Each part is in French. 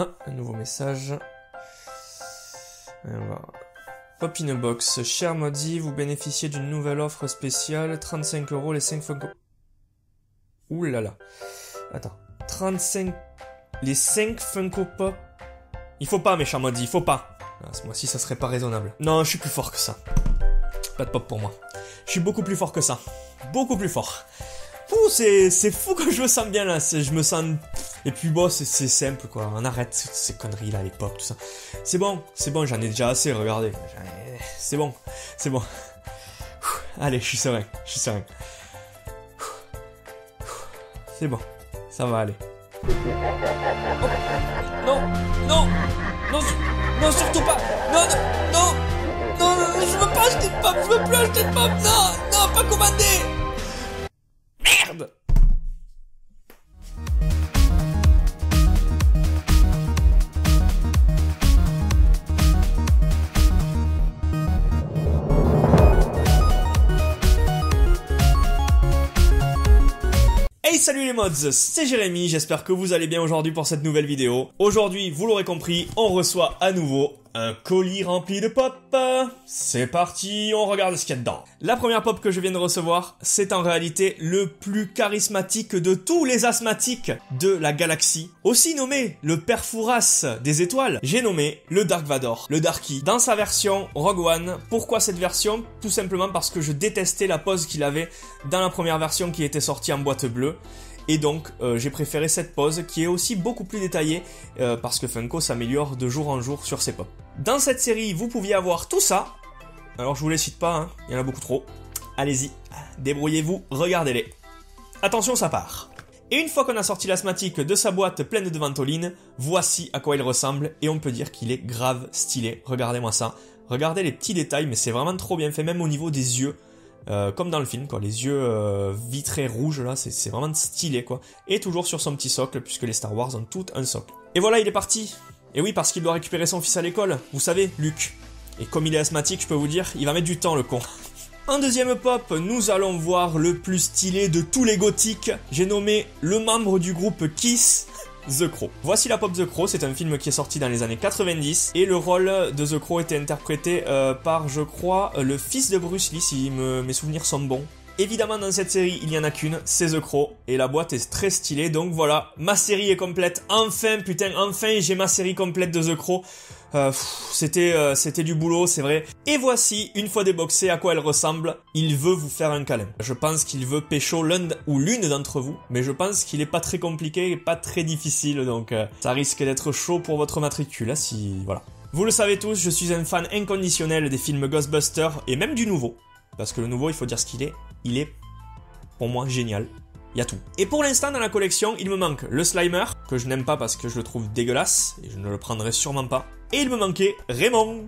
Ah, un nouveau message. Alors, Pop in a box. Cher Maudit, vous bénéficiez d'une nouvelle offre spéciale. 35 € les 5 Funko. Ouh là là. Attends. 35... Les 5 Funko Pop. Il faut pas, méchant Maudit, il faut pas. Ah, ce mois-ci, ça serait pas raisonnable. Non, je suis plus fort que ça. Pas de pop pour moi. Je suis beaucoup plus fort que ça. Beaucoup plus fort. Ouh, c'est fou que je me sens bien là. Je me sens... Et puis bon, c'est simple quoi. On arrête ces conneries là, les pop, tout ça. C'est bon, j'en ai déjà assez, regardez. C'est bon. Allez, je suis serein. C'est bon, ça va aller. Oh. Non, surtout pas. Non, je veux pas acheter de pop, je veux plus acheter de pop. Non, pas commandé. Merde. Hey, salut les mods, c'est Jérémy, j'espère que vous allez bien aujourd'hui pour cette nouvelle vidéo. Aujourd'hui, vous l'aurez compris, on reçoit à nouveau un colis rempli de pop. C'est parti, on regarde ce qu'il y a dedans. La première pop que je viens de recevoir, c'est en réalité le plus charismatique de tous les asthmatiques de la galaxie. Aussi nommé le père Fouras des étoiles, j'ai nommé le Dark Vador, le Darky, dans sa version Rogue One. Pourquoi cette version? Tout simplement parce que je détestais la pose qu'il avait dans la première version qui était sortie en boîte bleue. Et donc j'ai préféré cette pose qui est aussi beaucoup plus détaillée parce que Funko s'améliore de jour en jour sur ses pops. Dans cette série, vous pouviez avoir tout ça. Alors je vous les cite pas, hein, il y en a beaucoup trop. Allez-y, débrouillez-vous, regardez-les. Attention, ça part. Et une fois qu'on a sorti l'asthmatique de sa boîte pleine de ventolines, voici à quoi il ressemble et on peut dire qu'il est grave stylé. Regardez-moi ça. Regardez les petits détails, mais c'est vraiment trop bien fait, même au niveau des yeux. Comme dans le film, quoi, les yeux vitrés rouges là, c'est vraiment stylé quoi. Et toujours sur son petit socle, puisque les Star Wars ont tout un socle. Et voilà, il est parti. Et oui, parce qu'il doit récupérer son fils à l'école, vous savez, Luke. Et comme il est asthmatique, je peux vous dire, il va mettre du temps le con. En deuxième pop, nous allons voir le plus stylé de tous les gothiques. J'ai nommé le membre du groupe Kiss, The Crow. Voici la pop The Crow, c'est un film qui est sorti dans les années 90 et le rôle de The Crow était interprété par, je crois, le fils de Bruce Lee, si mes souvenirs sont bons. Évidemment, dans cette série, il n'y en a qu'une, c'est The Crow, et la boîte est très stylée, donc voilà, ma série est complète, enfin, putain, enfin, j'ai ma série complète de The Crow. C'était du boulot, c'est vrai. Et voici, une fois déboxé, à quoi elle ressemble. Il veut vous faire un câlin. Je pense qu'il veut pécho l'un ou l'une d'entre vous, mais je pense qu'il est pas très compliqué et pas très difficile, donc ça risque d'être chaud pour votre matricule, hein, si... voilà. Vous le savez tous, je suis un fan inconditionnel des films Ghostbusters, et même du nouveau. Parce que le nouveau, il faut dire ce qu'il est. Il est, pour moi, génial. Il y a tout. Et pour l'instant, dans la collection, il me manque le Slimer, que je n'aime pas parce que je le trouve dégueulasse, et je ne le prendrai sûrement pas. Et il me manquait Raymond.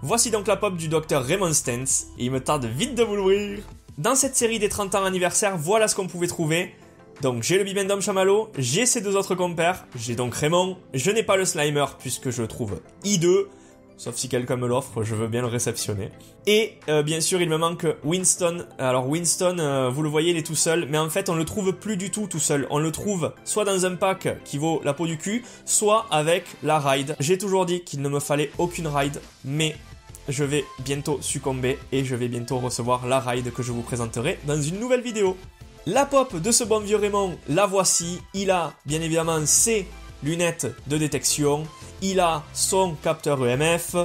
Voici donc la pop du docteur Raymond Stantz, et il me tarde vite de vous l'ouvrir. Dans cette série des 30 ans anniversaire, voilà ce qu'on pouvait trouver. Donc j'ai le Bibendum Chamallow, j'ai ses deux autres compères, j'ai donc Raymond, je n'ai pas le Slimer puisque je le trouve hideux. Sauf si quelqu'un me l'offre, je veux bien le réceptionner. Et bien sûr, il me manque Winston. Alors Winston, vous le voyez, il est tout seul. Mais en fait, on le trouve plus du tout seul. On le trouve soit dans un pack qui vaut la peau du cul, soit avec la ride. J'ai toujours dit qu'il ne me fallait aucune ride, mais je vais bientôt succomber et je vais bientôt recevoir la ride que je vous présenterai dans une nouvelle vidéo. La pop de ce bon vieux Raymond, la voici. Il a, bien évidemment, ses lunettes de détection. Il a son capteur EMF,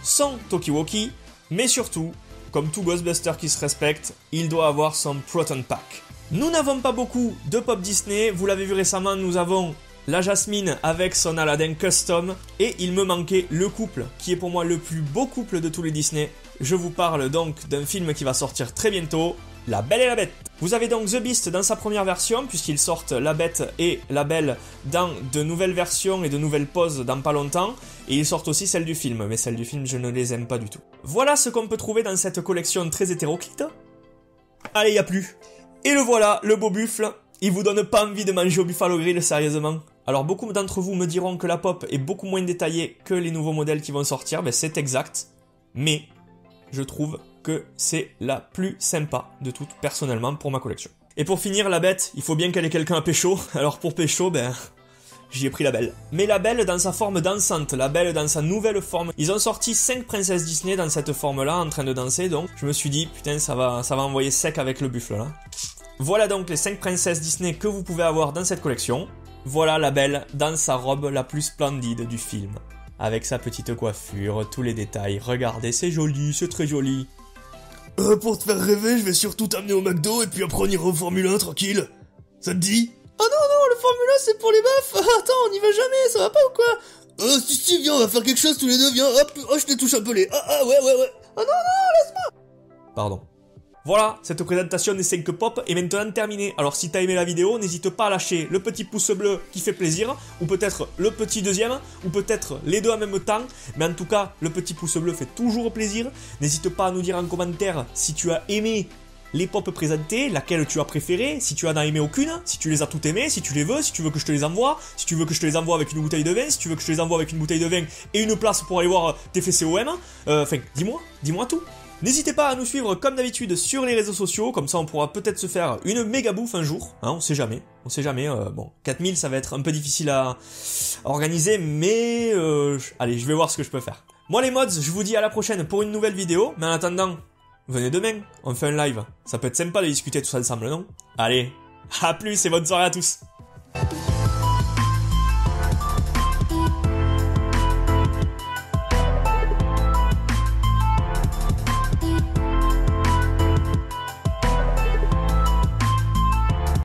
son Talkie-Walkie, mais surtout, comme tout Ghostbuster qui se respecte, il doit avoir son Proton Pack. Nous n'avons pas beaucoup de pop Disney, vous l'avez vu récemment, nous avons la Jasmine avec son Aladdin Custom, et il me manquait le couple, qui est pour moi le plus beau couple de tous les Disney. Je vous parle donc d'un film qui va sortir très bientôt, La Belle et la Bête. Vous avez donc The Beast dans sa première version, puisqu'ils sortent La Bête et La Belle dans de nouvelles versions et de nouvelles poses dans pas longtemps, et ils sortent aussi celles du film, mais celles du film je ne les aime pas du tout. Voilà ce qu'on peut trouver dans cette collection très hétéroclite. Allez, y a plus. Et le voilà, le beau buffle, il vous donne pas envie de manger au Buffalo Grill, sérieusement. Alors beaucoup d'entre vous me diront que la pop est beaucoup moins détaillée que les nouveaux modèles qui vont sortir, ben c'est exact, mais je trouve que c'est la plus sympa de toutes, personnellement, pour ma collection. Et pour finir, la bête, il faut bien qu'elle ait quelqu'un à pécho. Alors pour pécho, ben, j'ai pris la belle. Mais la belle dans sa forme dansante, la belle dans sa nouvelle forme. Ils ont sorti 5 princesses Disney dans cette forme-là, en train de danser, donc je me suis dit, putain, ça va envoyer sec avec le buffle, là. Voilà donc les 5 princesses Disney que vous pouvez avoir dans cette collection. Voilà la belle dans sa robe la plus splendide du film. Avec sa petite coiffure, tous les détails. Regardez, c'est joli, c'est très joli. Pour te faire rêver, je vais surtout t'amener au McDo et puis après on ira au Formule 1 tranquille. Ça te dit? Oh non, le Formule 1 c'est pour les meufs. Attends, on y va jamais, ça va pas ou quoi? Oh si, viens, on va faire quelque chose tous les deux, viens, hop, oh je te touche un peu les... ouais. Oh non, laisse-moi. Pardon. Voilà, cette présentation des 5 pop est maintenant terminée. Alors si t'as aimé la vidéo, n'hésite pas à lâcher le petit pouce bleu qui fait plaisir, ou peut-être le petit deuxième, ou peut-être les deux en même temps. Mais en tout cas, le petit pouce bleu fait toujours plaisir. N'hésite pas à nous dire en commentaire si tu as aimé les pop présentés, laquelle tu as préféré, si tu en as aimé aucune, si tu les as toutes aimées, si tu les veux, si tu veux que je te les envoie, si tu veux que je te les envoie avec une bouteille de vin, si tu veux que je te les envoie avec une bouteille de vin et une place pour aller voir tes FCOM. Enfin, dis-moi tout. N'hésitez pas à nous suivre comme d'habitude sur les réseaux sociaux, comme ça on pourra peut-être se faire une méga bouffe un jour, hein, on sait jamais, bon, 4000 ça va être un peu difficile à organiser, mais allez, je vais voir ce que je peux faire. Moi les mods, je vous dis à la prochaine pour une nouvelle vidéo, mais en attendant, venez demain, on fait un live, ça peut être sympa de discuter tous ensemble, non? Allez, à plus et bonne soirée à tous.